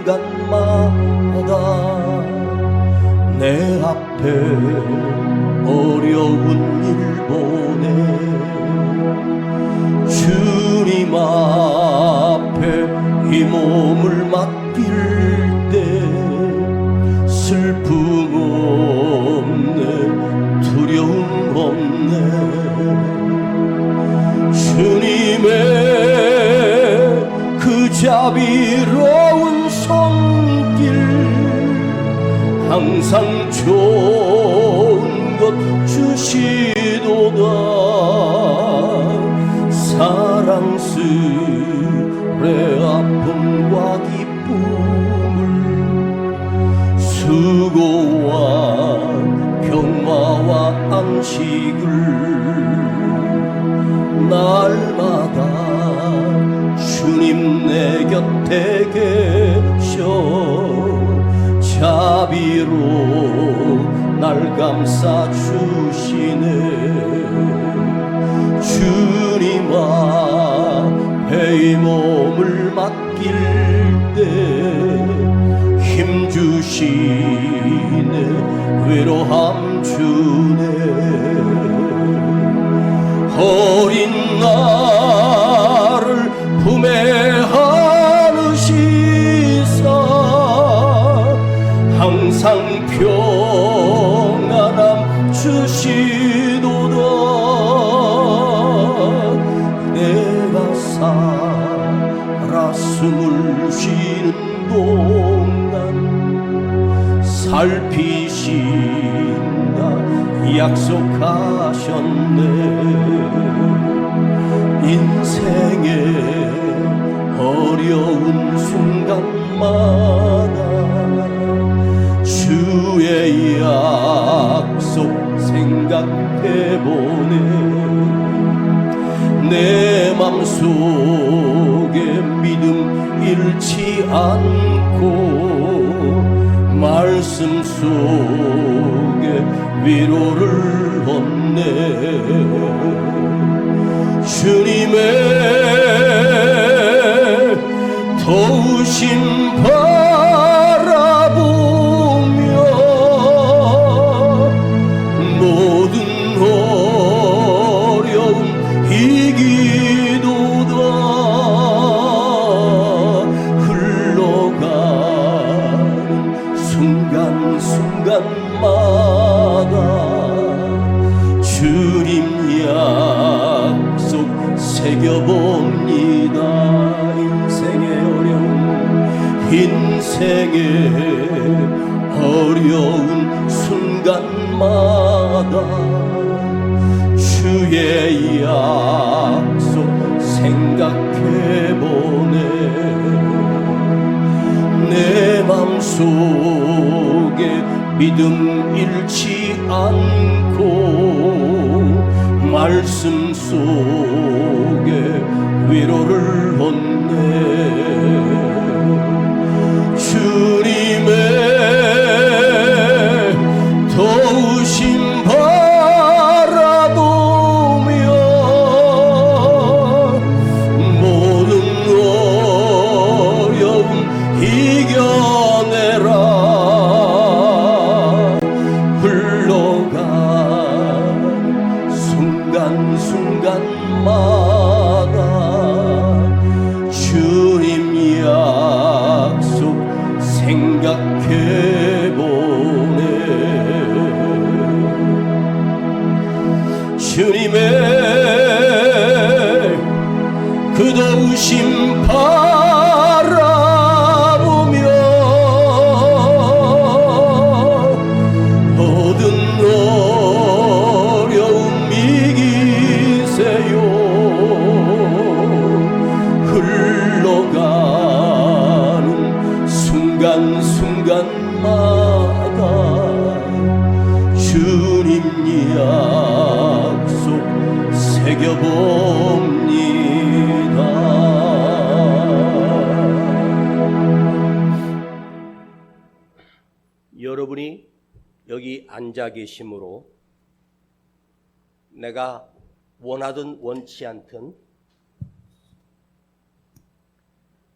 순간마다 내 앞에 어려운 일 보내 주님 앞에 이 몸을 맡길 때 슬픔 없네 두려움 없네 주님의 그 자비로운 손길 항상 좋은 것 주시도다 사랑스레 아픔과 기쁨을 수고와 평화와 안식을 날마다 주님 내 곁에 계셔 자비로 날 감싸 주시네 주님 앞에 이 몸을 맡길 때 힘 주시네 위로함 주네 어린 나를 품에 안으시사 항상 평안함 주시도다 내가 살아 숨을 쉬는 동안 살피신다 약속하셨네 인생의 어려운 순간마다 주의 약속 생각해보네 내 맘속에 믿음 잃지 않고 말씀 속에 위로를 얻네 주님의 도우심 바라보며 모든 어려움 이기도다 흘러가는 순간순간마다 주님 약속 새겨봅니다 인생의 어려운 순간마다 주의 약속 생각해보네 내 맘속에 믿음 잃지 않고 말씀 속에 위로를 얻네 주님의 도우심 바라보며 모든 어려움 이겨내라 흘러간 순간순간마다 주님 약속 생각해보네 주님의 그 도우심 바라보며 모든 어려움 이기세요 흘러가는 순간순간마다 주님 약속 새겨봅니다 여러분이 여기 앉아 계심으로 내가 원하든 원치 않든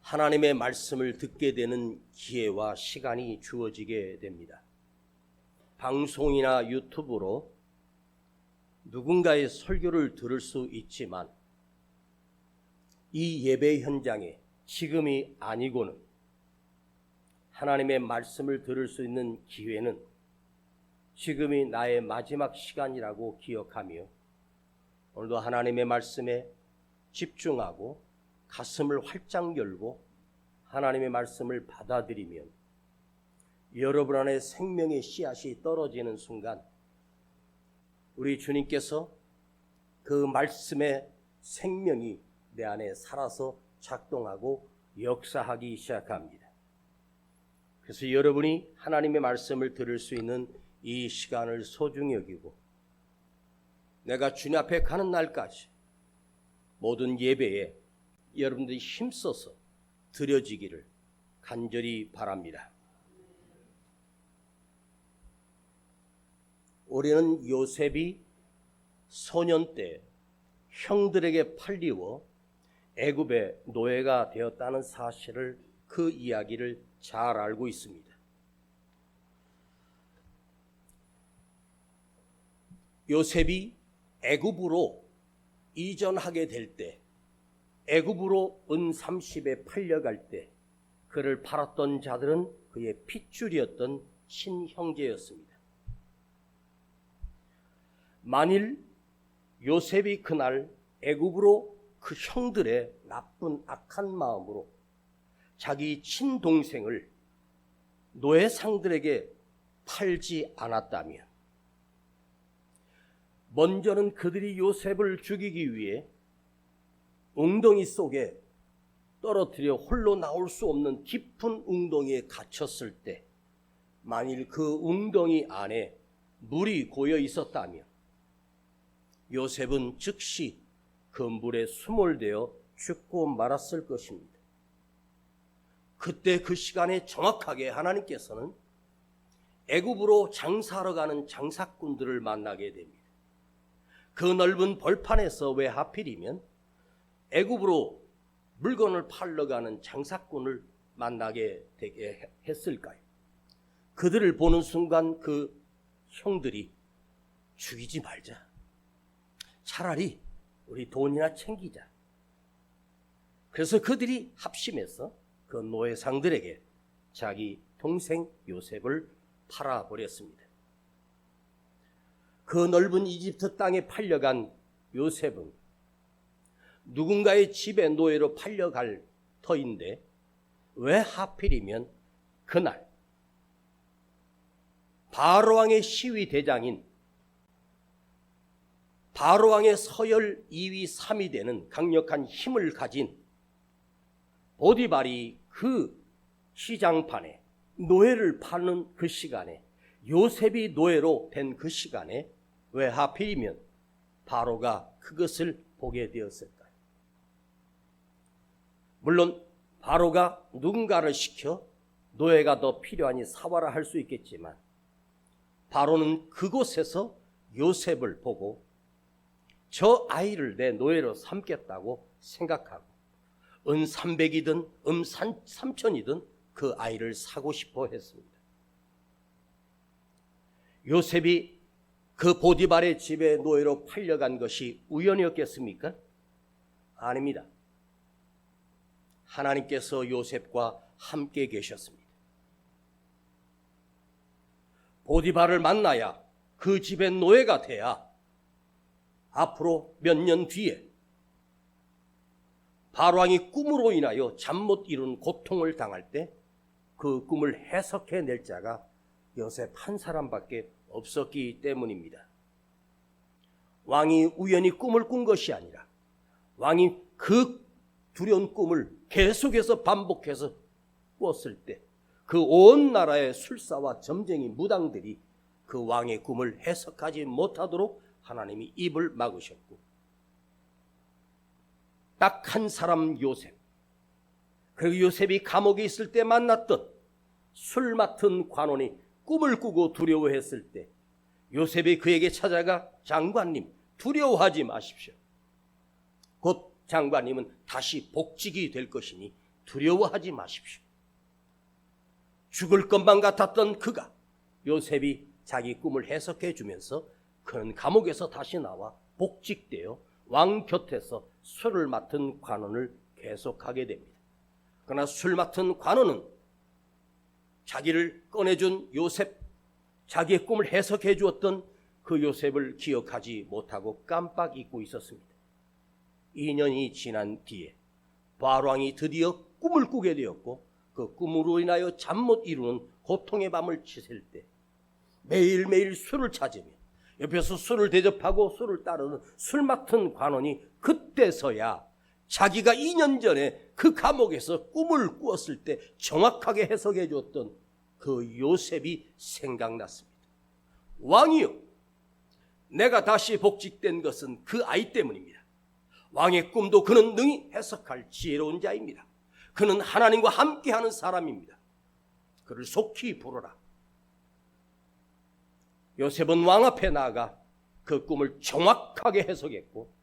하나님의 말씀을 듣게 되는 기회와 시간이 주어지게 됩니다. 방송이나 유튜브로 누군가의 설교를 들을 수 있지만 이 예배 현장에 지금이 아니고는 하나님의 말씀을 들을 수 있는 기회는 지금이 나의 마지막 시간이라고 기억하며 오늘도 하나님의 말씀에 집중하고 가슴을 활짝 열고 하나님의 말씀을 받아들이면 여러분 안에 생명의 씨앗이 떨어지는 순간 우리 주님께서 그 말씀의 생명이 내 안에 살아서 작동하고 역사하기 시작합니다. 그래서 여러분이 하나님의 말씀을 들을 수 있는 이 시간을 소중히 여기고 내가 주님 앞에 가는 날까지 모든 예배에 여러분들이 힘써서 드려지기를 간절히 바랍니다. 우리는 요셉이 소년 때 형들에게 팔리워 애굽의 노예가 되었다는 사실을 그 이야기를 잘 알고 있습니다. 요셉이 애굽으로 이전하게 될 때 애굽으로 은 30에 팔려갈 때 그를 팔았던 자들은 그의 핏줄이었던 친형제였습니다. 만일 요셉이 그날 애굽으로 그 형들의 나쁜 악한 마음으로 자기 친동생을 노예상들에게 팔지 않았다면 먼저는 그들이 요셉을 죽이기 위해 웅덩이 속에 떨어뜨려 홀로 나올 수 없는 깊은 웅덩이에 갇혔을 때 만일 그 웅덩이 안에 물이 고여 있었다면 요셉은 즉시 그 물에 수몰되어 죽고 말았을 것입니다. 그때 그 시간에 정확하게 하나님께서는 애굽으로 장사하러 가는 장사꾼들을 만나게 됩니다. 그 넓은 벌판에서 왜 하필이면 애굽으로 물건을 팔러 가는 장사꾼을 만나게 되게 했을까요? 그들을 보는 순간 그 형들이 죽이지 말자. 차라리 우리 돈이나 챙기자. 그래서 그들이 합심해서 그 노예상들에게 자기 동생 요셉을 팔아버렸습니다. 그 넓은 이집트 땅에 팔려간 요셉은 누군가의 집에 노예로 팔려갈 터인데 왜 하필이면 그날 바로왕의 시위대장인 바로왕의 서열 2위 3위 되는 강력한 힘을 가진 보디발이 그 시장판에 노예를 파는 그 시간에 요셉이 노예로 된 그 시간에 왜 하필이면 바로가 그것을 보게 되었을까요? 물론 바로가 누군가를 시켜 노예가 더 필요하니 사와라 할 수 있겠지만 바로는 그곳에서 요셉을 보고 저 아이를 내 노예로 삼겠다고 생각하고 은 300이든 은 3천이든 그 아이를 사고 싶어 했습니다. 요셉이 그 보디발의 집에 노예로 팔려간 것이 우연이었겠습니까? 아닙니다. 하나님께서 요셉과 함께 계셨습니다. 보디발을 만나야 그 집의 노예가 돼야 앞으로 몇 년 뒤에 바로왕이 꿈으로 인하여 잠 못 이룬 고통을 당할 때 그 꿈을 해석해낼 자가 요셉 한 사람밖에 없었기 때문입니다. 왕이 우연히 꿈을 꾼 것이 아니라 왕이 그 두려운 꿈을 계속해서 반복해서 꾸었을 때 그 온 나라의 술사와 점쟁이 무당들이 그 왕의 꿈을 해석하지 못하도록 하나님이 입을 막으셨고 딱 한 사람 요셉, 그리고 요셉이 감옥에 있을 때 만났던 술 맡은 관원이 꿈을 꾸고 두려워했을 때 요셉이 그에게 찾아가 장관님 두려워하지 마십시오. 곧 장관님은 다시 복직이 될 것이니 두려워하지 마십시오. 죽을 것만 같았던 그가 요셉이 자기 꿈을 해석해 주면서 그는 감옥에서 다시 나와 복직되어 왕 곁에서 술을 맡은 관원을 계속하게 됩니다. 그러나 술 맡은 관원은 자기를 꺼내준 요셉, 자기의 꿈을 해석해 주었던 그 요셉을 기억하지 못하고 깜빡 잊고 있었습니다. 2년이 지난 뒤에 바로왕이 드디어 꿈을 꾸게 되었고 그 꿈으로 인하여 잠 못 이루는 고통의 밤을 지샐 때 매일매일 술을 찾으며 옆에서 술을 대접하고 술을 따르는 술 맡은 관원이 그때서야 자기가 2년 전에 그 감옥에서 꿈을 꾸었을 때 정확하게 해석해 주었던 그 요셉이 생각났습니다. 왕이요, 내가 다시 복직된 것은 그 아이 때문입니다. 왕의 꿈도 그는 능히 해석할 지혜로운 자입니다. 그는 하나님과 함께하는 사람입니다. 그를 속히 부르라. 요셉은 왕 앞에 나아가 그 꿈을 정확하게 해석했고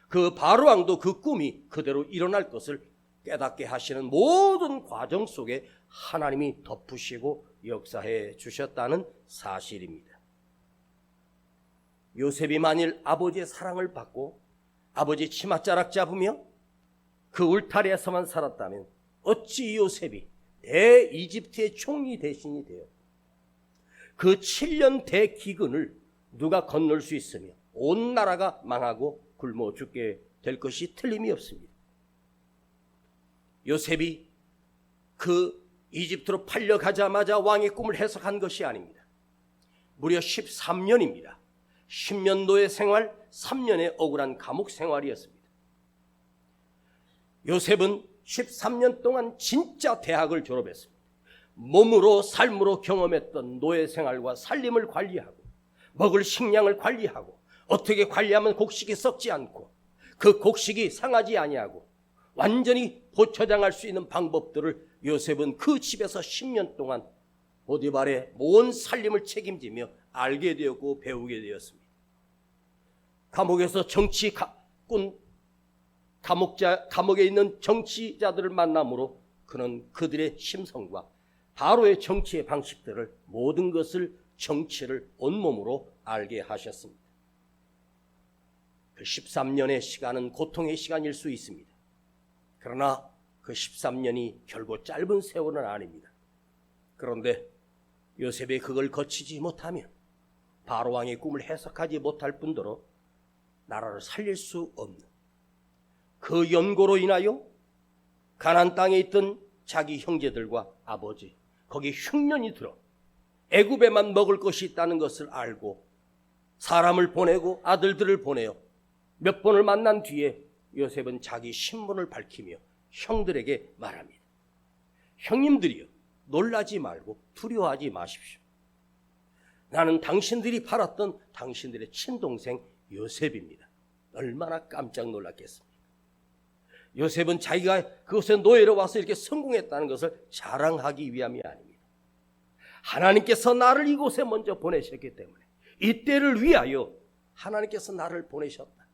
그 바로왕도 그 꿈이 그대로 일어날 것을 깨닫게 하시는 모든 과정 속에 하나님이 덮으시고 역사해 주셨다는 사실입니다. 요셉이 만일 아버지의 사랑을 받고 아버지 치맛자락 잡으며 그 울타리에서만 살았다면 어찌 요셉이 대이집트의 총리 대신이 되어 그 7년 대기근을 누가 건널 수 있으며 온 나라가 망하고 굶어 죽게 될 것이 틀림이 없습니다. 요셉이 그 이집트로 팔려가자마자 왕의 꿈을 해석한 것이 아닙니다. 무려 13년입니다. 10년 노예 생활, 3년의 억울한 감옥 생활이었습니다. 요셉은 13년 동안 진짜 대학을 졸업했습니다. 몸으로 삶으로 경험했던 노예 생활과 살림을 관리하고 먹을 식량을 관리하고 어떻게 관리하면 곡식이 썩지 않고 그 곡식이 상하지 아니하고 완전히 보초장할 수 있는 방법들을 요셉은 그 집에서 10년 동안 보디발의 모든 살림을 책임지며 알게 되었고 배우게 되었습니다. 감옥에서 감옥에 있는 정치자들을 만남으로 그는 그들의 심성과 바로의 정치의 방식들을 모든 것을 정치를 온몸으로 알게 하셨습니다. 그 13년의 시간은 고통의 시간일 수 있습니다. 그러나 그 13년이 결코 짧은 세월은 아닙니다. 그런데 요셉이 그걸 거치지 못하면 바로왕의 꿈을 해석하지 못할 뿐더러 나라를 살릴 수 없는 그 연고로 인하여 가나안 땅에 있던 자기 형제들과 아버지 거기 흉년이 들어 애굽에만 먹을 것이 있다는 것을 알고 사람을 보내고 아들들을 보내어 몇 번을 만난 뒤에 요셉은 자기 신분을 밝히며 형들에게 말합니다. 형님들이여, 놀라지 말고 두려워하지 마십시오. 나는 당신들이 팔았던 당신들의 친동생 요셉입니다. 얼마나 깜짝 놀랐겠습니까? 요셉은 자기가 그곳에 노예로 와서 이렇게 성공했다는 것을 자랑하기 위함이 아닙니다. 하나님께서 나를 이곳에 먼저 보내셨기 때문에 이때를 위하여 하나님께서 나를 보내셨다.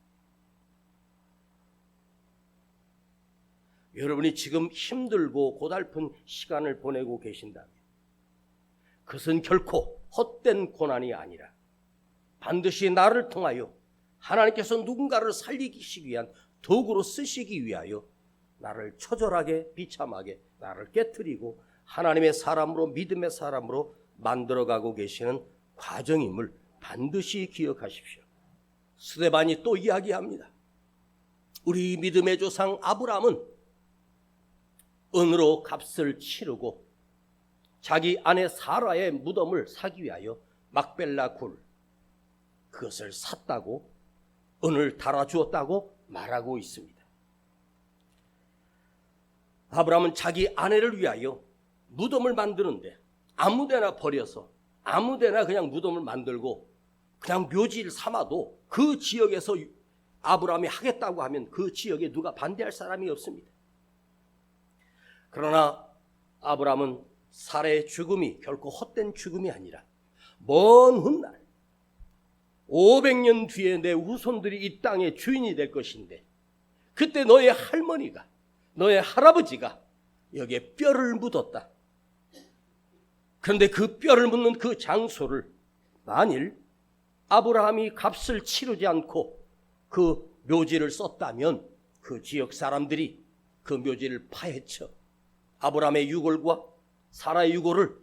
여러분이 지금 힘들고 고달픈 시간을 보내고 계신다면 그것은 결코 헛된 고난이 아니라 반드시 나를 통하여 하나님께서 누군가를 살리시기 위한 도구로 쓰시기 위하여 나를 처절하게 비참하게 나를 깨트리고 하나님의 사람으로 믿음의 사람으로 만들어가고 계시는 과정임을 반드시 기억하십시오. 스데반이 또 이야기합니다. 우리 믿음의 조상 아브라함은 은으로 값을 치르고 자기 아내 사라의 무덤을 사기 위하여 막벨라 굴 그것을 샀다고 은을 달아주었다고 말하고 있습니다. 아브라함은 자기 아내를 위하여 무덤을 만드는데 아무데나 버려서 아무데나 그냥 무덤을 만들고 그냥 묘지를 삼아도 그 지역에서 아브라함이 하겠다고 하면 그 지역에 누가 반대할 사람이 없습니다. 그러나 아브라함은 사라의 죽음이 결코 헛된 죽음이 아니라 먼 훗날 500년 뒤에 내 후손들이 이 땅의 주인이 될 것인데 그때 너의 할머니가 너의 할아버지가 여기에 뼈를 묻었다. 그런데 그 뼈를 묻는 그 장소를 만일 아브라함이 값을 치르지 않고 그 묘지를 썼다면 그 지역 사람들이 그 묘지를 파헤쳐 아브라함의 유골과 사라의 유골을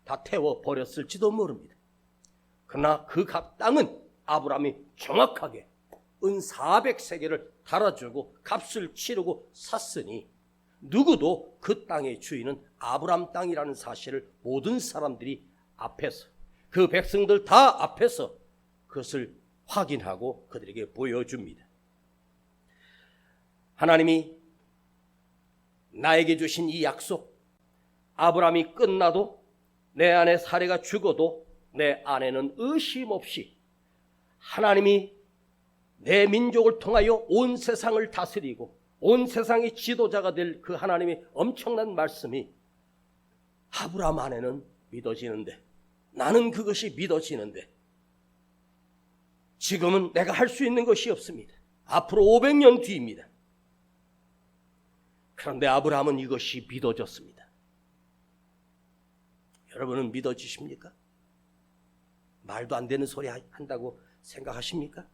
다 태워 버렸을지도 모릅니다. 그러나 그 땅은 아브라함이 정확하게 은 400세겔을 달아주고 값을 치르고 샀으니 누구도 그 땅의 주인은 아브라함 땅이라는 사실을 모든 사람들이 앞에서, 그 백성들 다 앞에서 그것을 확인하고 그들에게 보여줍니다. 하나님이 나에게 주신 이 약속, 아브라함이 끝나도 내 아내 사레가 죽어도 내 아내는 의심 없이 하나님이 내 민족을 통하여 온 세상을 다스리고 온 세상의 지도자가 될 그 하나님의 엄청난 말씀이 아브라함 안에는 믿어지는데, 나는 그것이 믿어지는데 지금은 내가 할 수 있는 것이 없습니다. 앞으로 500년 뒤입니다. 그런데 아브라함은 이것이 믿어졌습니다. 여러분은 믿어지십니까? 말도 안 되는 소리 한다고 생각하십니까?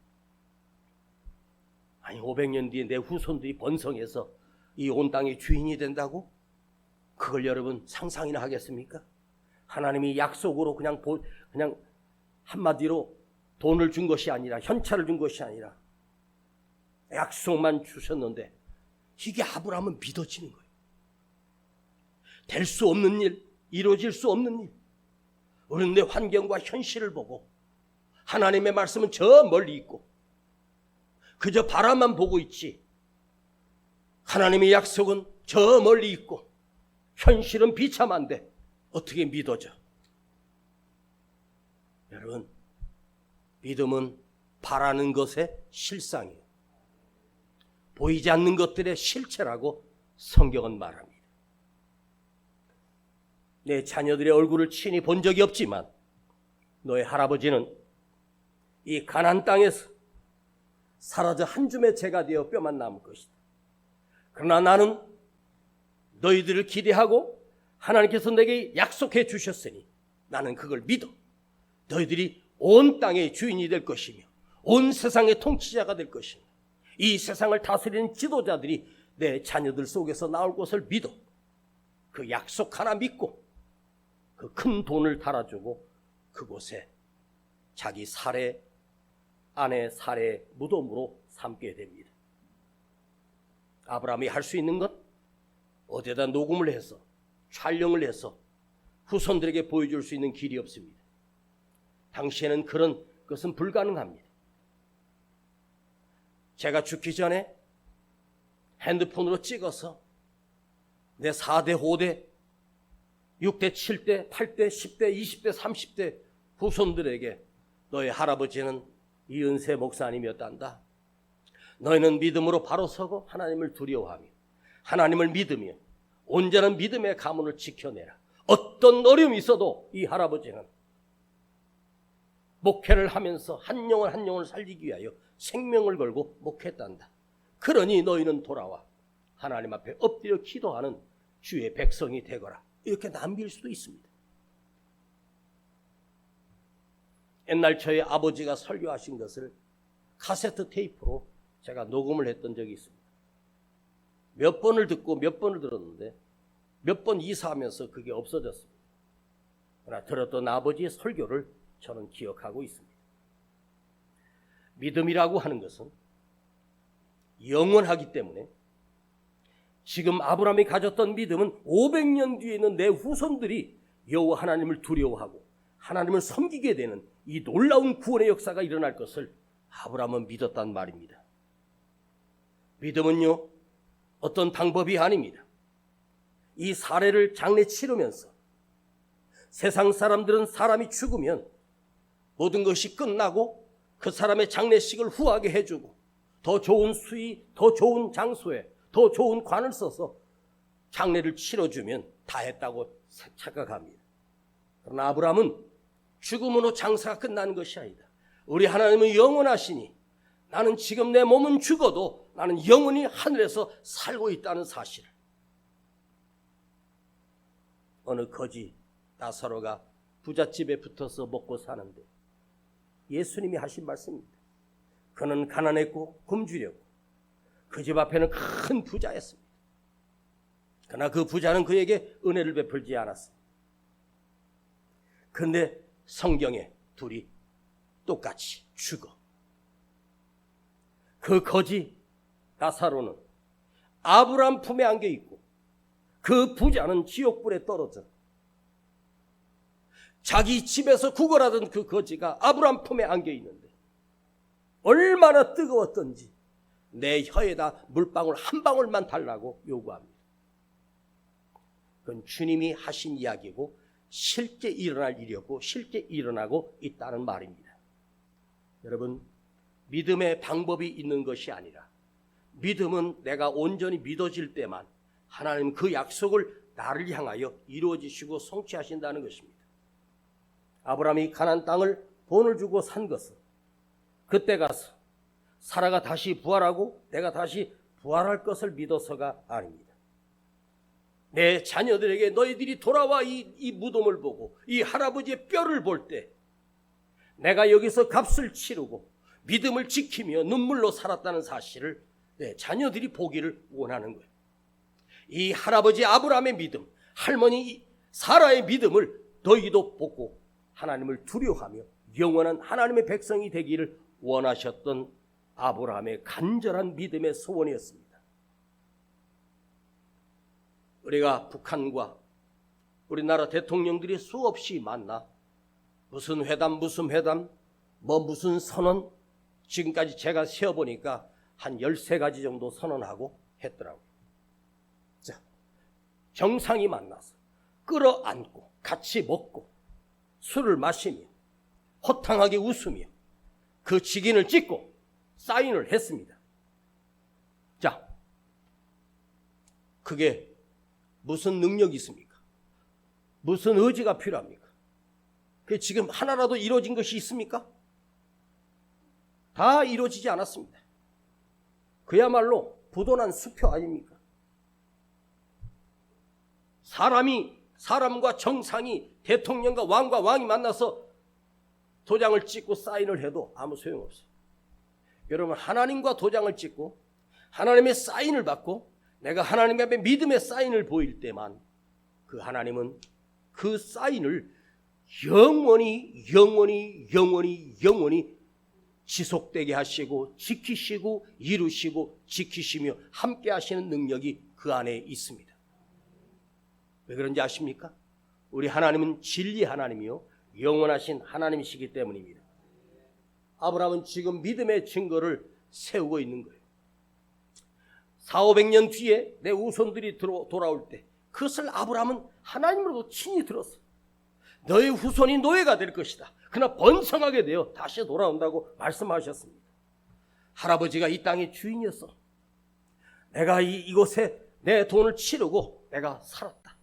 아니 500년 뒤에 내 후손들이 번성해서 이 온 땅의 주인이 된다고? 그걸 여러분 상상이나 하겠습니까? 하나님이 약속으로 그냥 한마디로 돈을 준 것이 아니라, 현찰을 준 것이 아니라 약속만 주셨는데 이게 아브라함은 믿어지는 거예요. 될 수 없는 일, 이루어질 수 없는 일. 우리는 내 환경과 현실을 보고 하나님의 말씀은 저 멀리 있고 그저 바라만 보고 있지, 하나님의 약속은 저 멀리 있고 현실은 비참한데 어떻게 믿어져? 여러분, 믿음은 바라는 것의 실상이에요. 보이지 않는 것들의 실체라고 성경은 말합니다. 내 자녀들의 얼굴을 친히 본 적이 없지만 너의 할아버지는 이 가나안 땅에서 사라져 한 줌의 재가 되어 뼈만 남을 것이다. 그러나 나는 너희들을 기대하고 하나님께서 내게 약속해 주셨으니 나는 그걸 믿어. 너희들이 온 땅의 주인이 될 것이며 온 세상의 통치자가 될 것이며 이 세상을 다스리는 지도자들이 내 자녀들 속에서 나올 것을 믿어. 그 약속 하나 믿고 그 큰 돈을 달아주고 그곳에 자기 아내 사레 무덤으로 삼게 됩니다. 아브라함이 할 수 있는 것, 어디에다 녹음을 해서 촬영을 해서 후손들에게 보여줄 수 있는 길이 없습니다. 당시에는 그런 것은 불가능합니다. 제가 죽기 전에 핸드폰으로 찍어서 내 4대, 5대, 6대, 7대, 8대, 10대, 20대, 30대 후손들에게 너의 할아버지는 이은세 목사님이었단다. 너희는 믿음으로 바로 서고 하나님을 두려워하며 하나님을 믿으며 온전한 믿음의 가문을 지켜내라. 어떤 어려움이 있어도 이 할아버지는 목회를 하면서 한 영혼 살리기 위하여 생명을 걸고 목회했단다. 그러니 너희는 돌아와 하나님 앞에 엎드려 기도하는 주의 백성이 되거라. 이렇게 남길 수도 있습니다. 옛날 저희 아버지가 설교하신 것을 카세트 테이프로 제가 녹음을 했던 적이 있습니다. 몇 번을 듣고 몇 번을 들었는데 몇 번 이사하면서 그게 없어졌습니다. 그러나 들었던 아버지의 설교를 저는 기억하고 있습니다. 믿음이라고 하는 것은 영원하기 때문에 지금 아브라함이 가졌던 믿음은 500년 뒤에 있는 내 후손들이 여호와 하나님을 두려워하고 하나님을 섬기게 되는 이 놀라운 구원의 역사가 일어날 것을 아브라함은 믿었단 말입니다. 믿음은요, 어떤 방법이 아닙니다. 이 사례를 장례 치르면서 세상 사람들은 사람이 죽으면 모든 것이 끝나고 그 사람의 장례식을 후하게 해주고 더 좋은 수위, 더 좋은 장소에 더 좋은 관을 써서 장례를 치러주면 다 했다고 착각합니다. 그러나 아브라함은 죽음으로 장사가 끝나는 것이 아니다. 우리 하나님은 영원하시니 나는 지금 내 몸은 죽어도 나는 영원히 하늘에서 살고 있다는 사실을 어느 거지 나사로가 부잣집에 붙어서 먹고 사는데 예수님이 하신 말씀입니다. 그는 가난했고 굶주렸고 그 집 앞에는 큰 부자였습니다. 그러나 그 부자는 그에게 은혜를 베풀지 않았습니다. 그런데 성경에 둘이 똑같이 죽어. 그 거지 나사로는 아브라함 품에 안겨 있고 그 부자는 지옥불에 떨어져 자기 집에서 구걸하던 그 거지가 아브라함 품에 안겨 있는데 얼마나 뜨거웠던지 내 혀에다 물방울 한 방울만 달라고 요구합니다. 그건 주님이 하신 이야기고 실제 일어날 일이었고 실제 일어나고 있다는 말입니다. 여러분, 믿음의 방법이 있는 것이 아니라 믿음은 내가 온전히 믿어질 때만 하나님 그 약속을 나를 향하여 이루어지시고 성취하신다는 것입니다. 아브라함이 가나안 땅을 돈을 주고 산 것은 그때 가서 사라가 다시 부활하고 내가 다시 부활할 것을 믿어서가 아닙니다. 내 자녀들에게 너희들이 돌아와 이 무덤을 보고 이 할아버지의 뼈를 볼 때 내가 여기서 값을 치르고 믿음을 지키며 눈물로 살았다는 사실을 내 자녀들이 보기를 원하는 거예요. 이 할아버지 아브라함의 믿음, 할머니 사라의 믿음을 너희도 보고 하나님을 두려워하며 영원한 하나님의 백성이 되기를 원하셨던 아브라함의 간절한 믿음의 소원이었습니다. 우리가 북한과 우리나라 대통령들이 수없이 만나 무슨 회담 무슨 선언, 지금까지 제가 세어보니까 한 13가지 정도 선언하고 했더라고요. 자, 정상이 만나서 끌어안고 같이 먹고 술을 마시며 호탕하게 웃으며 그 직인을 찍고 사인을 했습니다. 자, 그게 무슨 능력이 있습니까? 무슨 의지가 필요합니까? 그게 지금 하나라도 이루어진 것이 있습니까? 다 이루어지지 않았습니다. 그야말로 부도난 수표 아닙니까? 사람과 정상이 대통령과 왕이 만나서 도장을 찍고 사인을 해도 아무 소용없어요. 여러분, 하나님과 도장을 찍고 하나님의 사인을 받고 내가 하나님 앞에 믿음의 사인을 보일 때만 그 하나님은 그 사인을 영원히 지속되게 하시고 지키시고 이루시고 지키시며 함께 하시는 능력이 그 안에 있습니다. 왜 그런지 아십니까? 우리 하나님은 진리 하나님이요 영원하신 하나님이시기 때문입니다. 아브라함은 지금 믿음의 증거를 세우고 있는 거예요. 400-500년 뒤에 내 후손들이 돌아올 때 그것을 아브라함은 하나님으로부터 친히 들었어. 너의 후손이 노예가 될 것이다. 그러나 번성하게 되어 다시 돌아온다고 말씀하셨습니다. 할아버지가 이 땅의 주인이었어. 내가 이곳에 내 돈을 치르고 내가 살았다.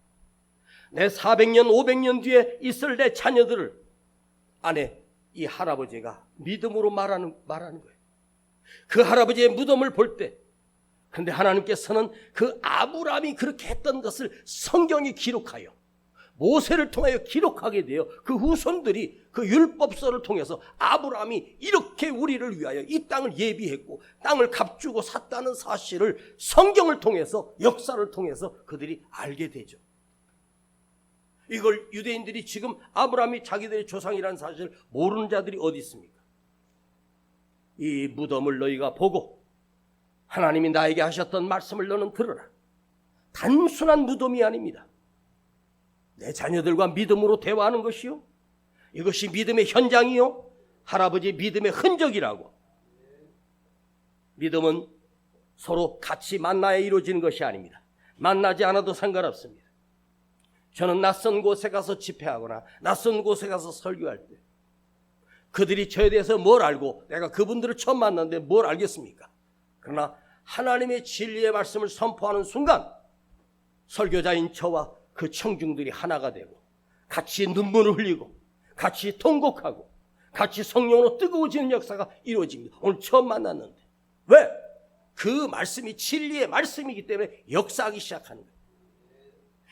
내 400년 500년 뒤에 있을 내 자녀들을 안에 이 할아버지가 믿음으로 말하는 거예요. 그 할아버지의 무덤을 볼 때 근데 하나님께서는 그 아브라함이 그렇게 했던 것을 성경에 기록하여 모세를 통하여 기록하게 되어 그 후손들이 그 율법서를 통해서 아브라함이 이렇게 우리를 위하여 이 땅을 예비했고 땅을 값주고 샀다는 사실을 성경을 통해서 역사를 통해서 그들이 알게 되죠. 이걸 유대인들이 지금 아브라함이 자기들의 조상이라는 사실을 모르는 자들이 어디 있습니까? 이 무덤을 너희가 보고 하나님이 나에게 하셨던 말씀을 너는 들어라. 단순한 무덤이 아닙니다. 내 자녀들과 믿음으로 대화하는 것이요, 이것이 믿음의 현장이요, 할아버지의 믿음의 흔적이라고. 믿음은 서로 같이 만나야 이루어지는 것이 아닙니다. 만나지 않아도 상관없습니다. 저는 낯선 곳에 가서 집회하거나 낯선 곳에 가서 설교할 때 그들이 저에 대해서 뭘 알고 내가 그분들을 처음 만났는데 뭘 알겠습니까? 그러나 하나님의 진리의 말씀을 선포하는 순간 설교자인 저와 그 청중들이 하나가 되고 같이 눈물을 흘리고 같이 통곡하고 같이 성령으로 뜨거워지는 역사가 이루어집니다. 오늘 처음 만났는데 왜? 그 말씀이 진리의 말씀이기 때문에 역사하기 시작하는 거예요.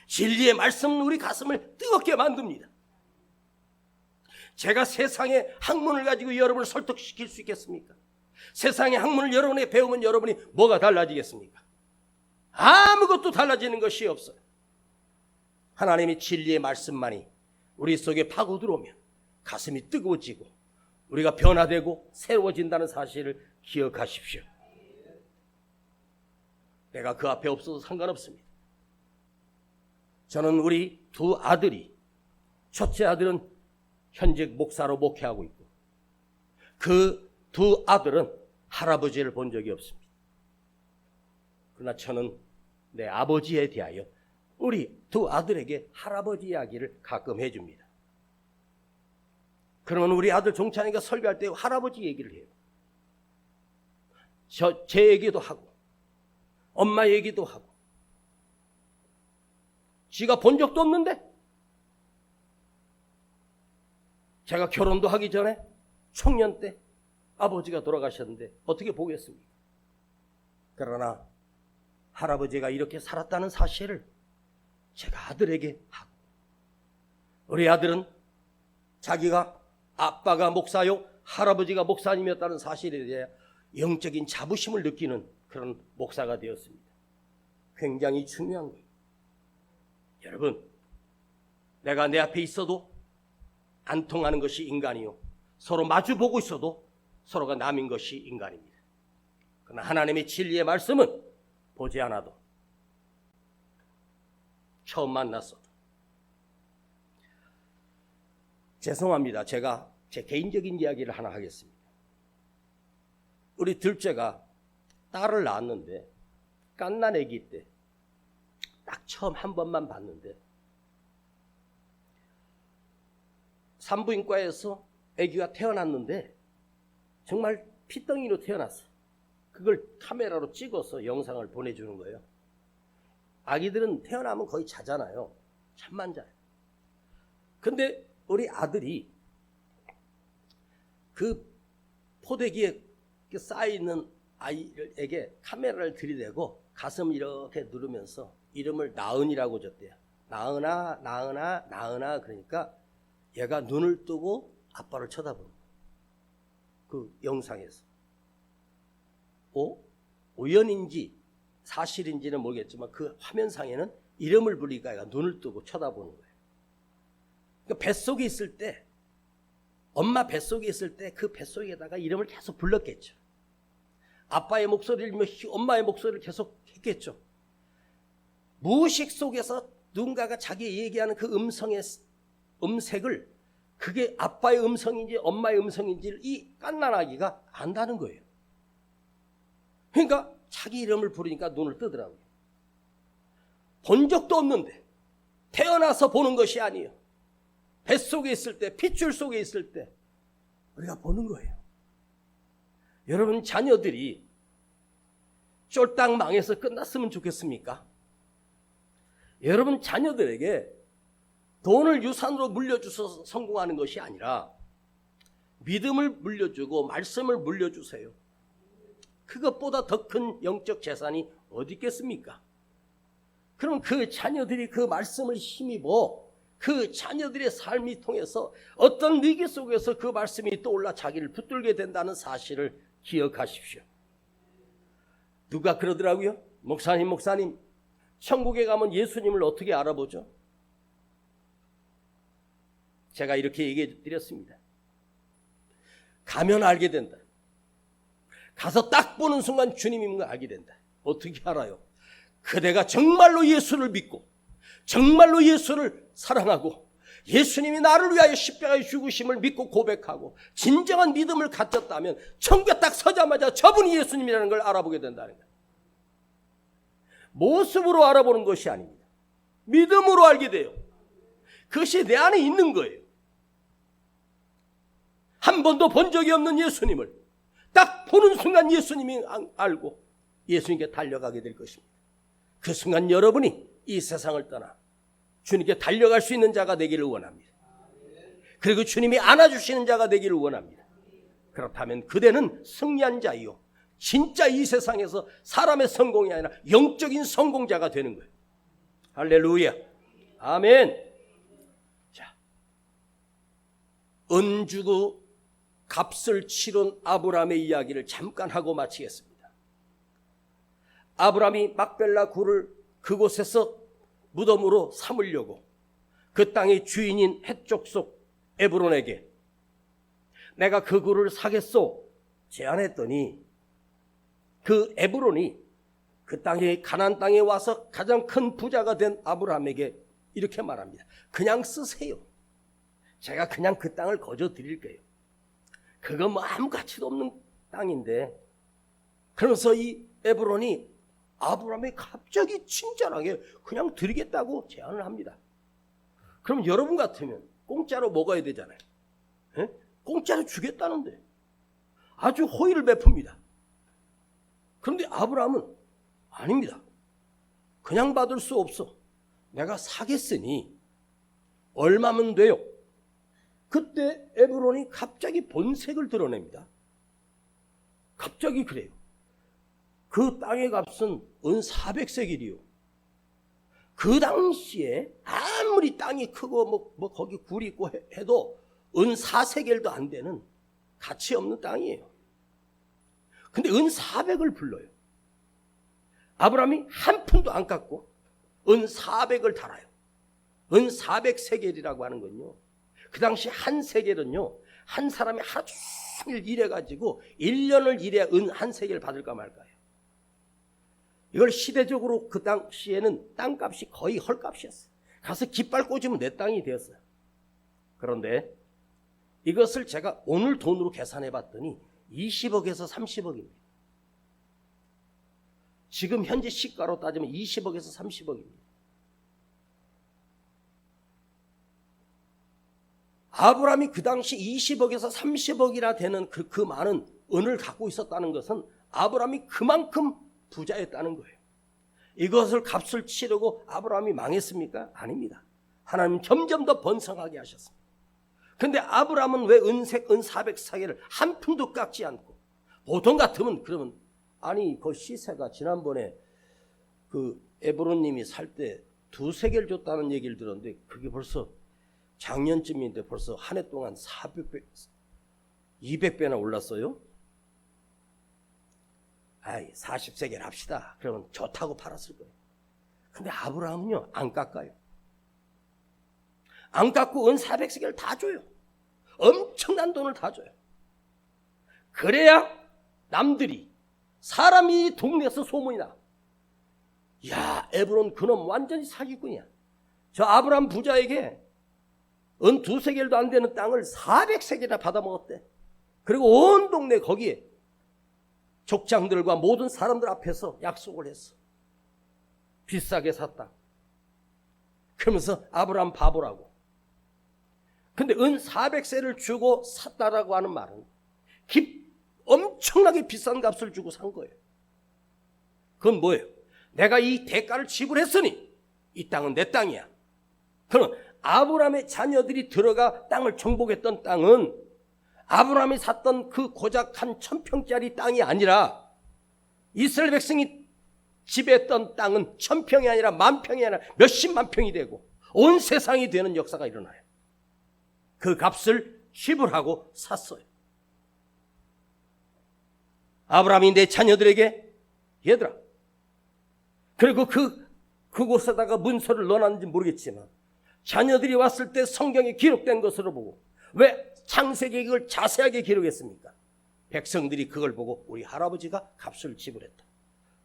진리의 말씀은 우리 가슴을 뜨겁게 만듭니다. 제가 세상의 학문을 가지고 여러분을 설득시킬 수 있겠습니까? 세상의 학문을 여러분에게 배우면 여러분이 뭐가 달라지겠습니까? 아무것도 달라지는 것이 없어요. 하나님의 진리의 말씀만이 우리 속에 파고 들어오면 가슴이 뜨거워지고 우리가 변화되고 새로워진다는 사실을 기억하십시오. 내가 그 앞에 없어도 상관없습니다. 저는 우리 두 아들이, 첫째 아들은 현직 목사로 목회하고 있고 그 두 아들은 할아버지를 본 적이 없습니다. 그러나 저는 내 아버지에 대하여 우리 두 아들에게 할아버지 이야기를 가끔 해줍니다. 그러면 우리 아들 종찬이가 설교할 때 할아버지 얘기를 해요. 제 얘기도 하고 엄마 얘기도 하고. 지가 본 적도 없는데 제가 결혼도 하기 전에 청년 때 아버지가 돌아가셨는데 어떻게 보겠습니까? 그러나 할아버지가 이렇게 살았다는 사실을 제가 아들에게 하고, 우리 아들은 자기가 아빠가 목사요 할아버지가 목사님이었다는 사실에 대해 영적인 자부심을 느끼는 그런 목사가 되었습니다. 굉장히 중요한 거예요. 여러분, 내가 내 앞에 있어도 안 통하는 것이 인간이요, 서로 마주보고 있어도 서로가 남인 것이 인간입니다. 그러나 하나님의 진리의 말씀은 보지 않아도, 처음 만났어도. 죄송합니다. 제가 제 개인적인 이야기를 하나 하겠습니다. 우리 둘째가 딸을 낳았는데 갓난 아기 때 딱 처음 한 번만 봤는데 산부인과에서 아기가 태어났는데 정말 피덩이로 태어났어. 그걸 카메라로 찍어서 영상을 보내주는 거예요. 아기들은 태어나면 거의 자잖아요. 잠만 자요. 근데 우리 아들이 그 포대기에 쌓여있는 아이에게 카메라를 들이대고 가슴 이렇게 누르면서 이름을 나은이라고 줬대요. 나은아, 나은아, 나은아. 그러니까 얘가 눈을 뜨고 아빠를 쳐다보는 거예요. 그 영상에서. 우연인지 사실인지는 모르겠지만 그 화면상에는 이름을 부르니까 얘가 눈을 뜨고 쳐다보는 거예요. 그러니까 뱃속에 있을 때, 엄마 뱃속에 있을 때 그 뱃속에다가 이름을 계속 불렀겠죠. 아빠의 목소리를 엄마의 목소리를 계속 했겠죠. 무의식 속에서 누군가가 자기 얘기하는 그 음성의 음색을, 그게 아빠의 음성인지 엄마의 음성인지를 이 갓난아기가 안다는 거예요. 그러니까 자기 이름을 부르니까 눈을 뜨더라고요. 본 적도 없는데, 태어나서 보는 것이 아니에요. 뱃속에 있을 때, 핏줄 속에 있을 때 우리가 보는 거예요. 여러분, 자녀들이 쫄딱 망해서 끝났으면 좋겠습니까? 여러분, 자녀들에게 돈을 유산으로 물려주셔서 성공하는 것이 아니라 믿음을 물려주고 말씀을 물려주세요. 그것보다 더 큰 영적 재산이 어디 있겠습니까? 그럼 그 자녀들이 그 말씀을 힘입어 그 자녀들의 삶이 통해서 어떤 위기 속에서 그 말씀이 떠올라 자기를 붙들게 된다는 사실을 기억하십시오. 누가 그러더라고요? 목사님, 천국에 가면 예수님을 어떻게 알아보죠? 제가 이렇게 얘기해 드렸습니다. 가면 알게 된다. 가서 딱 보는 순간 주님인 걸 알게 된다. 어떻게 알아요? 그대가 정말로 예수를 믿고 정말로 예수를 사랑하고 예수님이 나를 위하여 십자가에 죽으심을 믿고 고백하고 진정한 믿음을 가졌다면 천국에 딱 서자마자 저분이 예수님이라는 걸 알아보게 된다는 거예요. 모습으로 알아보는 것이 아닙니다. 믿음으로 알게 돼요. 그것이 내 안에 있는 거예요. 한 번도 본 적이 없는 예수님을 딱 보는 순간 예수님이 알고 예수님께 달려가게 될 것입니다. 그 순간 여러분이 이 세상을 떠나 주님께 달려갈 수 있는 자가 되기를 원합니다. 그리고 주님이 안아주시는 자가 되기를 원합니다. 그렇다면 그대는 승리한 자이요, 진짜 이 세상에서 사람의 성공이 아니라 영적인 성공자가 되는 거예요. 할렐루야. 아멘. 자, 은 주고 값을 치른 아브라함의 이야기를 잠깐 하고 마치겠습니다. 아브라함이 막벨라 굴을 그곳에서 무덤으로 삼으려고 그 땅의 주인인 헷 족속 에브론에게 내가 그 굴을 사겠소 제안했더니 그 에브론이 그 땅에 가나안 땅에 와서 가장 큰 부자가 된 아브라함에게 이렇게 말합니다. 그냥 쓰세요. 제가 그냥 그 땅을 거저 드릴게요. 그거 뭐 아무 가치도 없는 땅인데. 그러면서 이 에브론이 아브라함이 갑자기 친절하게 그냥 드리겠다고 제안을 합니다. 그럼 여러분 같으면 공짜로 먹어야 되잖아요. 에? 공짜로 주겠다는데 아주 호의를 베풉니다. 그런데 아브라함은 아닙니다. 그냥 받을 수 없어. 내가 사겠으니 얼마면 돼요? 그때 에브론이 갑자기 본색을 드러냅니다. 갑자기 그래요. 그 땅의 값은 은 400세겔이요. 그 당시에 아무리 땅이 크고 뭐 거기 굴이 있고 해도 은 4세겔도 안 되는 가치 없는 땅이에요. 근데 은 400을 불러요. 아브라함이 한 푼도 안 깎고 은 400을 달아요. 은 400세겔이라고 하는 건요, 그 당시 한 세겔은요 한 사람이 하루 종일 일해가지고 1년을 일해야 은 한 세겔 받을까 말까요. 이걸 시대적으로 그 당시에는 땅값이 거의 헐값이었어요. 가서 깃발 꽂으면 내 땅이 되었어요. 그런데 이것을 제가 오늘 돈으로 계산해 봤더니 20억에서 30억입니다. 지금 현재 시가로 따지면 20억에서 30억입니다. 아브라함이 그 당시 20억에서 30억이나 되는 그 많은 은을 갖고 있었다는 것은 아브라함이 그만큼 부자였다는 거예요. 이것을 값을 치르고 아브라함이 망했습니까? 아닙니다. 하나님 점점 더 번성하게 하셨습니다. 그런데 아브라함은 왜 은 400세겔을 한 푼도 깎지 않고, 보통 같으면 그러면 아니 그 시세가 지난번에 그 에브론님이 살 때 2세겔 줬다는 얘기를 들었는데 그게 벌써 작년쯤인데 벌써 한 해 동안 400배, 200배나 올랐어요. 아이 40세겔 합시다. 그러면 좋다고 팔았을 거예요. 근데 아브라함은요 안 깎아요. 안 깎고 은 400세겔 다 줘요. 엄청난 돈을 다 줘요. 그래야 남들이, 사람이 동네에서 소문이 나. 야, 에브론 그놈 완전히 사기꾼이야. 저 아브라함 부자에게 은 2세겔도 안 되는 땅을 400세겔이나 받아먹었대. 그리고 온 동네 거기에 족장들과 모든 사람들 앞에서 약속을 했어. 비싸게 샀다. 그러면서 아브라함 바보라고. 근데 은 400세를 주고 샀다라고 하는 말은 엄청나게 비싼 값을 주고 산 거예요. 그건 뭐예요? 내가 이 대가를 지불했으니 이 땅은 내 땅이야. 그럼 아브라함의 자녀들이 들어가 땅을 정복했던 땅은 아브라함이 샀던 그 고작 한 1000평짜리 땅이 아니라 이스라엘 백성이 지배했던 땅은 1000평이 아니라 10,000평이 아니라 몇십만 평이 되고 온 세상이 되는 역사가 일어나요. 그 값을 지불하고 샀어요. 아브라함이 내 자녀들에게 얘들아, 그리고 그곳에다가 문서를 넣어놨는지 모르겠지만 자녀들이 왔을 때 성경에 기록된 것으로 보고, 왜 창세기에 그걸 자세하게 기록했습니까? 백성들이 그걸 보고 우리 할아버지가 값을 지불했다.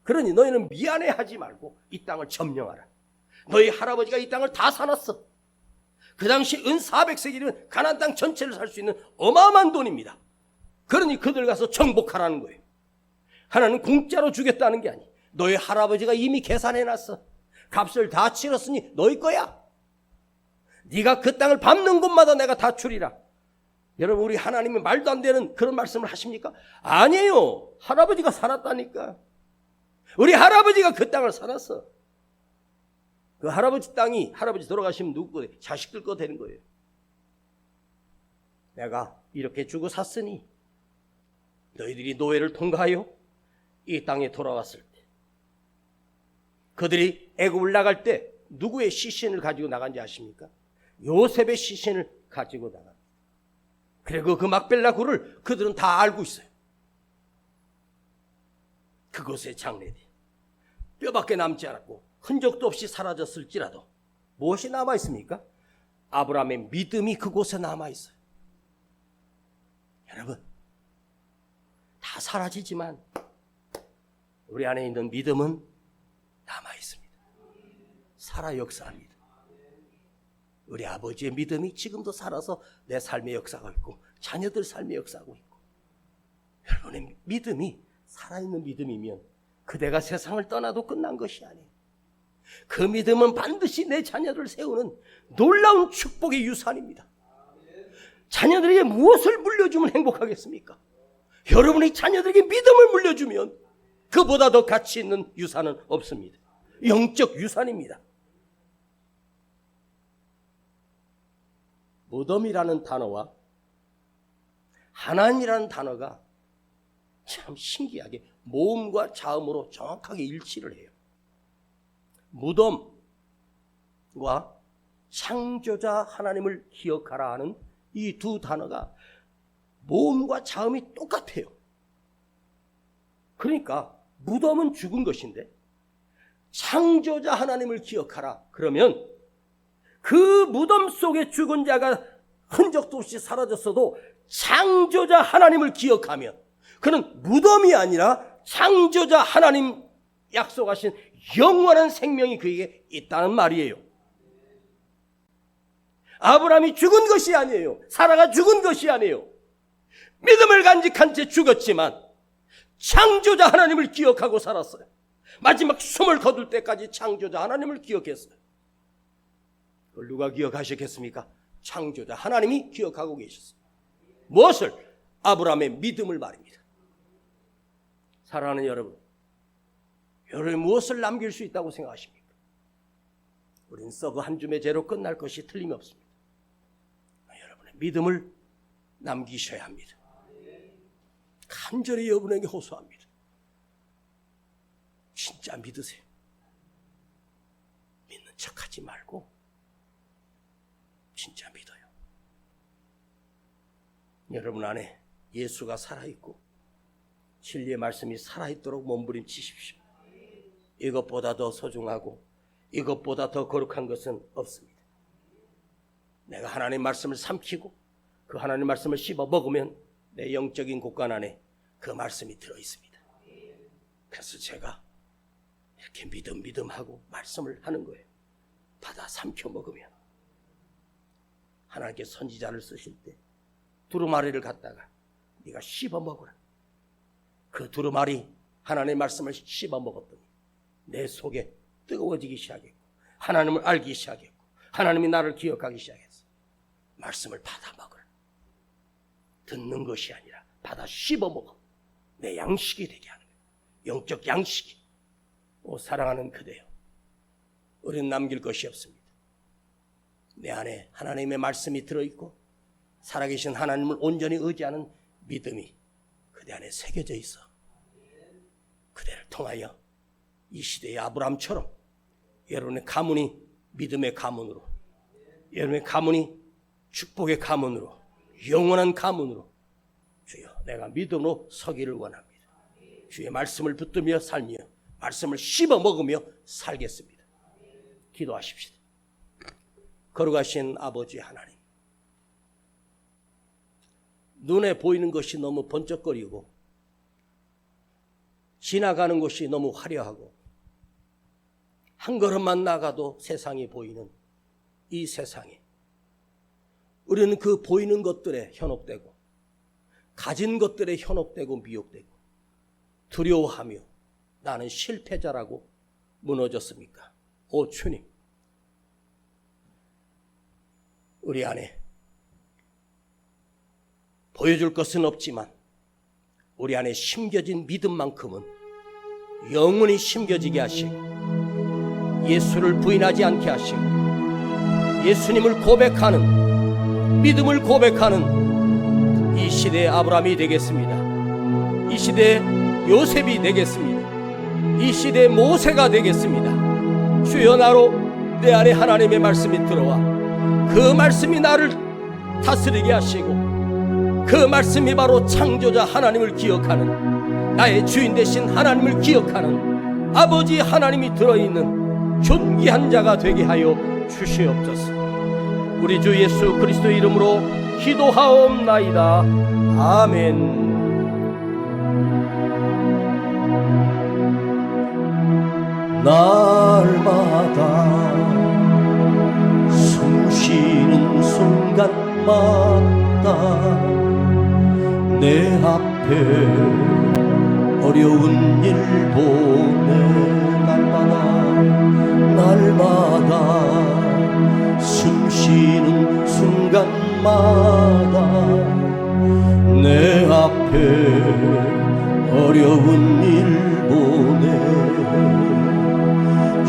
그러니 너희는 미안해하지 말고 이 땅을 점령하라. 너희 할아버지가 이 땅을 다 사놨어. 그 당시 은 400세겔이면 가나안 땅 전체를 살 수 있는 어마어마한 돈입니다. 그러니 그들 가서 정복하라는 거예요. 하나는 공짜로 주겠다는 게 아니, 너희 할아버지가 이미 계산해놨어. 값을 다 치렀으니 너희 거야. 네가 그 땅을 밟는 곳마다 내가 다 주리라. 여러분, 우리 하나님이 말도 안 되는 그런 말씀을 하십니까? 아니에요. 할아버지가 살았다니까. 우리 할아버지가 그 땅을 살았어. 그 할아버지 땅이, 할아버지 돌아가시면 누구 거? 자식들 거 되는 거예요. 내가 이렇게 주고 샀으니 너희들이 노예를 통과하여 이 땅에 돌아왔을 때, 그들이 애굽을 나갈 때 누구의 시신을 가지고 나간지 아십니까? 요셉의 시신을 가지고 나갑니다. 그리고 그 막벨라 굴을 그들은 다 알고 있어요. 그곳의 장례디 뼈밖에 남지 않았고 흔적도 없이 사라졌을지라도 무엇이 남아있습니까? 아브라함의 믿음이 그곳에 남아있어요. 여러분, 다 사라지지만 우리 안에 있는 믿음은 남아있습니다. 살아 역사합니다. 우리 아버지의 믿음이 지금도 살아서 내 삶의 역사가 있고 자녀들 삶의 역사하고 있고, 여러분의 믿음이 살아있는 믿음이면 그대가 세상을 떠나도 끝난 것이 아니에요. 그 믿음은 반드시 내 자녀를 세우는 놀라운 축복의 유산입니다. 자녀들에게 무엇을 물려주면 행복하겠습니까? 여러분이 자녀들에게 믿음을 물려주면 그보다 더 가치 있는 유산은 없습니다. 영적 유산입니다. 무덤이라는 단어와 하나님이라는 단어가 참 신기하게 모음과 자음으로 정확하게 일치를 해요. 무덤과 창조자 하나님을 기억하라 하는 이 두 단어가 모음과 자음이 똑같아요. 그러니까 무덤은 죽은 것인데 창조자 하나님을 기억하라 그러면 그 무덤 속에 죽은 자가 흔적도 없이 사라졌어도 창조자 하나님을 기억하면 그는 무덤이 아니라 창조자 하나님 약속하신 영원한 생명이 그에게 있다는 말이에요. 아브라함이 죽은 것이 아니에요. 사라가 죽은 것이 아니에요. 믿음을 간직한 채 죽었지만 창조자 하나님을 기억하고 살았어요. 마지막 숨을 거둘 때까지 창조자 하나님을 기억했어요. 그걸 누가 기억하셨겠습니까? 창조자 하나님이 기억하고 계셨어요. 무엇을? 아브라함의 믿음을 말입니다. 사랑하는 여러분, 여러분이 무엇을 남길 수 있다고 생각하십니까? 우리는 썩어 한 줌의 죄로 끝날 것이 틀림이 없습니다. 여러분의 믿음을 남기셔야 합니다. 간절히 여러분에게 호소합니다. 진짜 믿으세요. 믿는 척하지 말고 진짜 믿어요. 여러분 안에 예수가 살아있고 진리의 말씀이 살아있도록 몸부림치십시오. 이것보다 더 소중하고 이것보다 더 거룩한 것은 없습니다. 내가 하나님의 말씀을 삼키고 그 하나님의 말씀을 씹어 먹으면 내 영적인 곳간 안에 그 말씀이 들어있습니다. 그래서 제가 이렇게 믿음하고 말씀을 하는 거예요. 받아 삼켜 먹으면. 하나님께 선지자를 쓰실 때 두루마리를 갖다가 네가 씹어 먹으라. 그 두루마리 하나님의 말씀을 씹어 먹었더니 내 속에 뜨거워지기 시작했고 하나님을 알기 시작했고 하나님이 나를 기억하기 시작했어. 말씀을 받아 먹으라. 듣는 것이 아니라 받아 씹어 먹어. 내 양식이 되게 하는 거예요. 영적 양식이. 사랑하는 그대여, 우리는 남길 것이 없습니다. 내 안에 하나님의 말씀이 들어있고 살아계신 하나님을 온전히 의지하는 믿음이 그대 안에 새겨져 있어. 그대를 통하여 이 시대의 아브라함처럼 여러분의 가문이 믿음의 가문으로, 여러분의 가문이 축복의 가문으로, 영원한 가문으로 주여 내가 믿음으로 서기를 원합니다. 주의 말씀을 붙들며 살며 말씀을 씹어 먹으며 살겠습니다. 기도하십시다. 거룩하신 아버지 하나님, 눈에 보이는 것이 너무 번쩍거리고 지나가는 것이 너무 화려하고 한 걸음만 나가도 세상이 보이는 이 세상에 우리는 그 보이는 것들에 현혹되고 가진 것들에 현혹되고 미혹되고 두려워하며 나는 실패자라고 무너졌습니까? 오 주님, 우리 안에 보여줄 것은 없지만 우리 안에 심겨진 믿음만큼은 영원히 심겨지게 하시고 예수를 부인하지 않게 하시고 예수님을 고백하는, 믿음을 고백하는 이 시대의 아브라함이 되겠습니다. 이 시대의 요셉이 되겠습니다. 이 시대의 모세가 되겠습니다. 주여 나로 내 안에 하나님의 말씀이 들어와 그 말씀이 나를 다스리게 하시고, 그 말씀이 바로 창조자 하나님을 기억하는, 나의 주인 되신 하나님을 기억하는 아버지 하나님이 들어있는 존귀한 자가 되게 하여 주시옵소서. 우리 주 예수 그리스도 이름으로 기도하옵나이다. 아멘. 날마다 숨쉬는 순간마다 내 앞에 어려운 일 보내, 날마다 숨쉬는 순간마다 내 앞에 어려운 일 보내,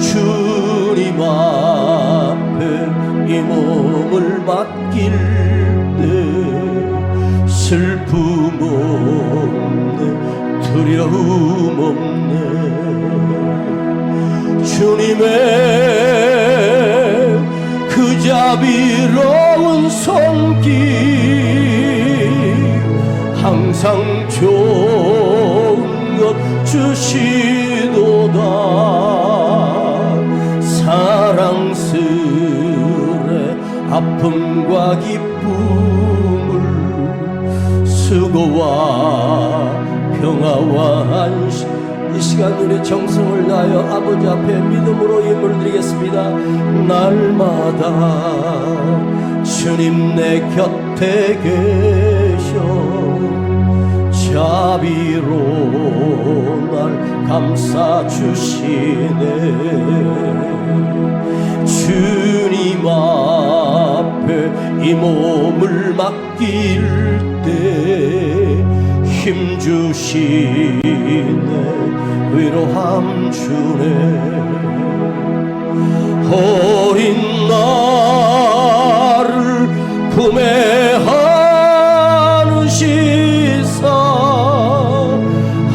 주님 앞에 이 몸을 맡길 때 슬픔 없네, 두려움 없네. 주님의 그 자비로운 손길 항상 좋은 것 주시도다. 사랑스레 아픔과 기쁨을, 수고와 평화와 안식, 이 시간 우리 정성을 다하여 아버지 앞에 믿음으로 예물 드리겠습니다. 날마다 주님 내 곁에 계셔 자비로 날 감싸주시네. 주님 앞에 이 몸을 맡길 때 힘주시네, 위로함 주네. 어린 나를 품에 안으시사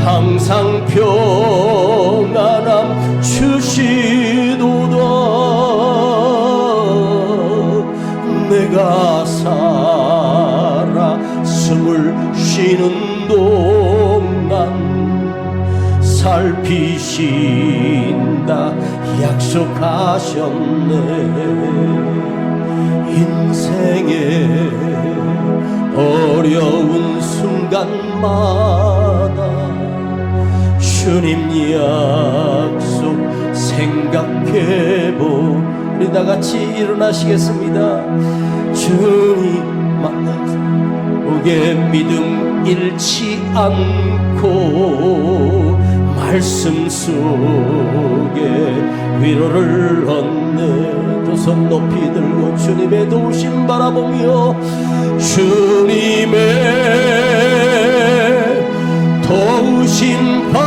항상 평안함 주시도다. 내가 살아 숨을 쉬는 동안 살피신다 약속하셨네. 인생의 어려운 순간마다 주님 약속 생각해보. 우리 다같이 일어나시겠습니다. 주님 만나서 우게 믿음 잃지 않고 말씀 속에 위로를 얻네. 두 손 높이 들고 주님의 도우심 바라보며, 주님의 도우심 바라보며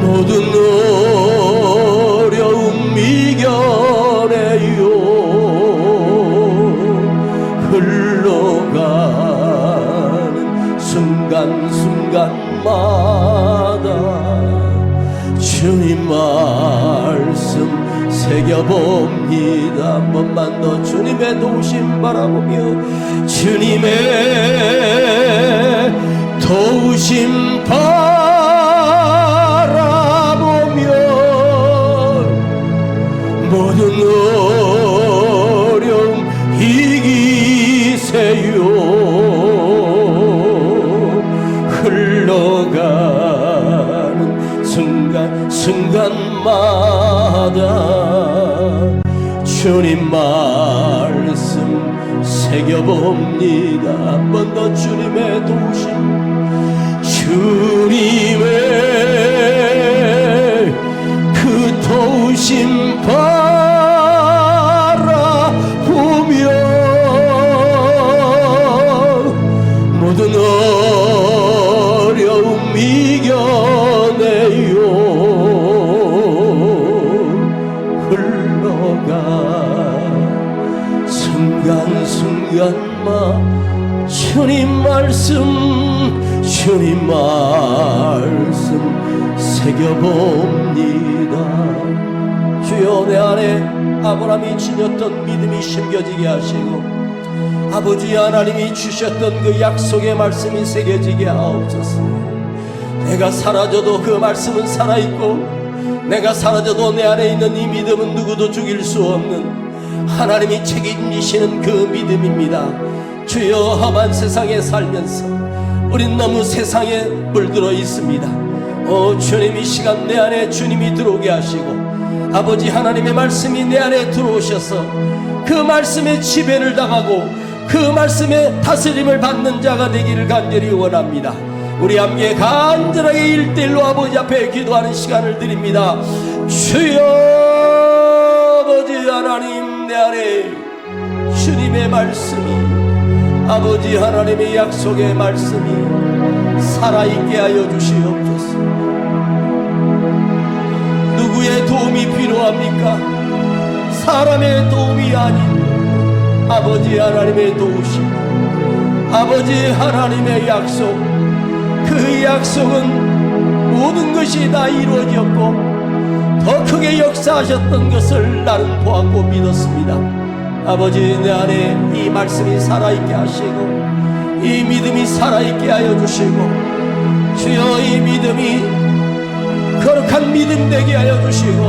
모든 어려움 이겨내요. 흘러가는 순간순간마다 주님 말씀 새겨봅니다. 한 번만 더 주님의 도우심 바라보며, 주님의 도우심 바라보며 모든 어려움 이기세요. 흘러가는 순간마다 주님 말씀 새겨봅니다. 한 번 더 주님의 도우심, 주님의 그 도우심 바라보며 모든 어려움 이겨내요. 흘러가 순간순간마 주님 말씀 새겨봅니다. 주여, 내 안에 아브라함이 지녔던 믿음이 심겨지게 하시고 아버지 하나님이 주셨던 그 약속의 말씀이 새겨지게 하옵소서. 내가 사라져도 그 말씀은 살아있고 내가 사라져도 내 안에 있는 이 믿음은 누구도 죽일 수 없는 하나님이 책임지시는 그 믿음입니다. 주여, 험한 세상에 살면서 우린 너무 세상에 물들어 있습니다. 주님, 이 시간 내 안에 주님이 들어오게 하시고 아버지 하나님의 말씀이 내 안에 들어오셔서 그 말씀에 지배를 당하고 그 말씀에 다스림을 받는 자가 되기를 간절히 원합니다. 우리 함께 간절하게 1:1로 아버지 앞에 기도하는 시간을 드립니다. 주여, 아버지 하나님, 내 안에 주님의 말씀이, 아버지 하나님의 약속의 말씀이 살아있게 하여 주시옵소서. 누구의 도움이 필요합니까? 사람의 도움이 아닌 아버지 하나님의 도우심, 아버지 하나님의 약속, 그 약속은 모든 것이 다 이루어졌고 더 크게 역사하셨던 것을 나는 보았고 믿었습니다. 아버지, 내 안에 이 말씀이 살아있게 하시고 이 믿음이 살아있게 하여 주시고 주여, 이 믿음이 거룩한 믿음 되게 하여 주시고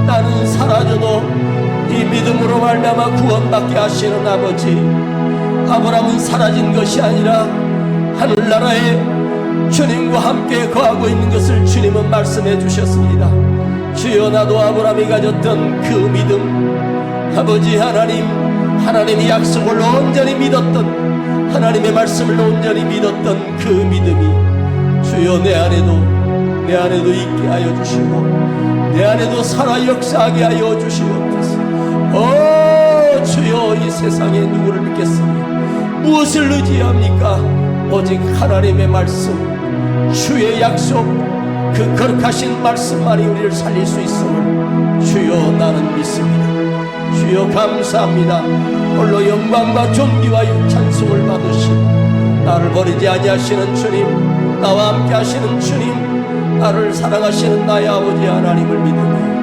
나는 사라져도 이 믿음으로 말미암아 구원받게 하시는 아버지, 아브라함은 사라진 것이 아니라 하늘나라에 주님과 함께 거하고 있는 것을 주님은 말씀해 주셨습니다. 주여, 나도 아브라함이 가졌던 그 믿음, 아버지 하나님, 하나님의 약속을 온전히 믿었던, 하나님의 말씀을 온전히 믿었던 그 믿음이 주여, 내 안에도 있게 하여 주시고 내 안에도 살아 역사하게 하여 주시옵소서. 주여, 이 세상에 누구를 믿겠으며 무엇을 의지합니까? 오직 하나님의 말씀, 주의 약속, 그 거룩하신 말씀만이 우리를 살릴 수 있음을 주여, 나는 믿습니다. 주여, 감사합니다. 홀로 영광과 존귀와 찬송을 받으시고 나를 버리지 아니하시는 주님, 나와 함께 하시는 주님, 나를 사랑하시는 나의 아버지 하나님을 믿으며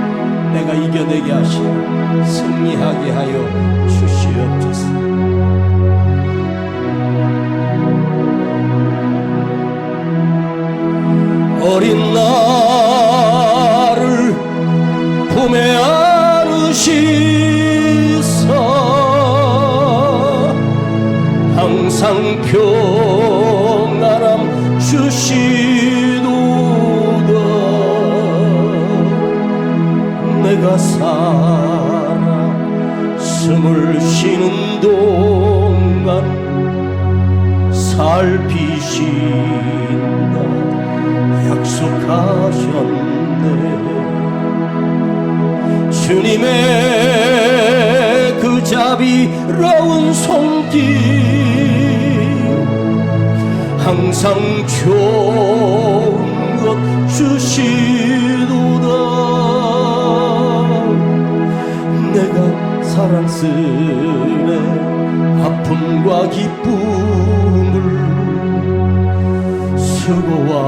내가 이겨내게 하시고 승리하게 하여 주시옵소서. 어린 나를 품에 안으시사 항상 평안함 주시도다. 내가 살아 숨을 쉬는 동안 살피신다 약속하셨네. 주님의 그 자비로운 손길 항상 좋은 것 주시도다. 내가 사랑스레 아픔과 기쁨을 수고와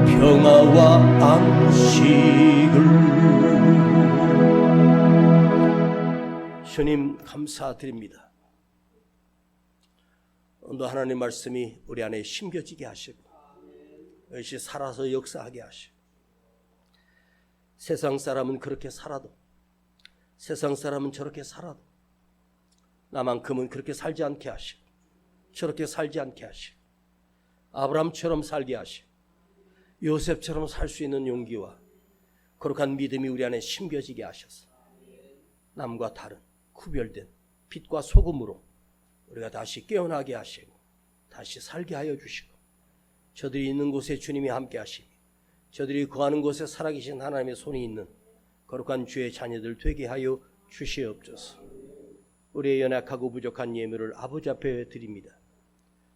평화와 안식을 주님 감사드립니다. 오늘 하나님 말씀이 우리 안에 심겨지게 하시고 이것이 살아서 역사하게 하시고 세상 사람은 그렇게 살아도 세상 사람은 저렇게 살아도 나만큼은 그렇게 살지 않게 하시고 저렇게 살지 않게 하시고 아브라함처럼 살게 하시고 요셉처럼 살 수 있는 용기와 거룩한 믿음이 우리 안에 심겨지게 하셔서 남과 다른 구별된 빛과 소금으로 우리가 다시 깨어나게 하시고 다시 살게 하여 주시고 저들이 있는 곳에 주님이 함께 하시니 저들이 거하는 곳에 살아계신 하나님의 손이 있는 거룩한 주의 자녀들 되게 하여 주시옵소서. 우리의 연약하고 부족한 예물을 아버지 앞에 드립니다.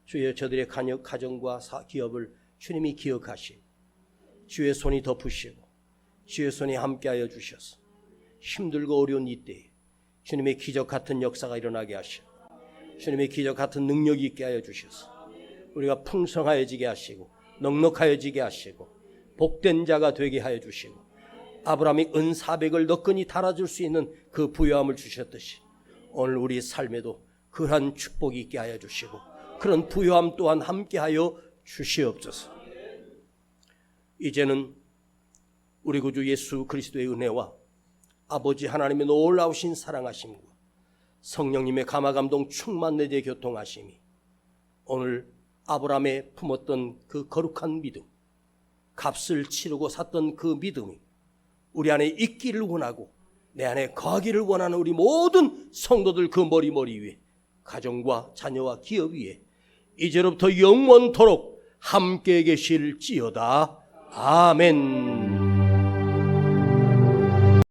주여, 저들의 가정과 기업을 주님이 기억하시고 주의 손이 덮으시고 주의 손이 함께하여 주셔서 힘들고 어려운 이때에 주님의 기적 같은 역사가 일어나게 하시고 주님의 기적 같은 능력이 있게 하여 주셔서 우리가 풍성하여지게 하시고 넉넉하여지게 하시고 복된 자가 되게 하여 주시고 아브라함이 은 400을 너끈히 달아줄 수 있는 그 부요함을 주셨듯이 오늘 우리 삶에도 그러한 축복이 있게 하여 주시고 그런 부요함 또한 함께하여 주시옵소서. 이제는 우리 구주 예수 그리스도의 은혜와 아버지 하나님의 놀라우신 사랑하심과 성령님의 감화감동 충만 내재 교통하심이 오늘 아브라함의 품었던 그 거룩한 믿음, 값을 치르고 샀던 그 믿음이 우리 안에 있기를 원하고 내 안에 거하기를 원하는 우리 모든 성도들 그 머리 위에 가정과 자녀와 기업 위에 이제로부터 영원토록 함께 계실지어다. 아멘.